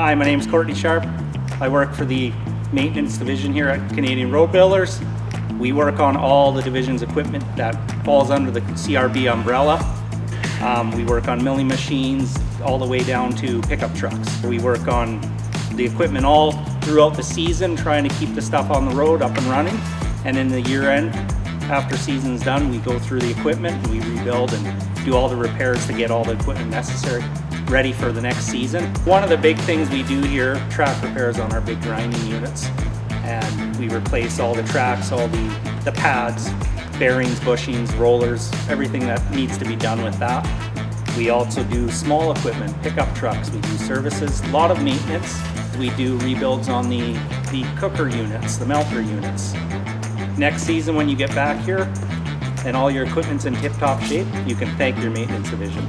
Hi, my name is Courtney Sharp. I work for the maintenance division here at Canadian Road Builders. We work on all the division's equipment that falls under the CRB umbrella. We work on milling machines all the way down to pickup trucks. We work on the equipment all throughout the season, trying to keep the stuff on the road up and running. And in the year end, after season's done, we go through the equipment and we rebuild and do all the repairs to get all the equipment necessary ready for the next season. One of the big things we do here, track repairs on our big grinding units. And we replace all the tracks, all the pads, bearings, bushings, rollers, everything that needs to be done with that. We also do small equipment, pickup trucks, we do services, a lot of maintenance. We do rebuilds on the cooker units, the melter units. Next season when you get back here and all your equipment's in tip-top shape, you can thank your maintenance division.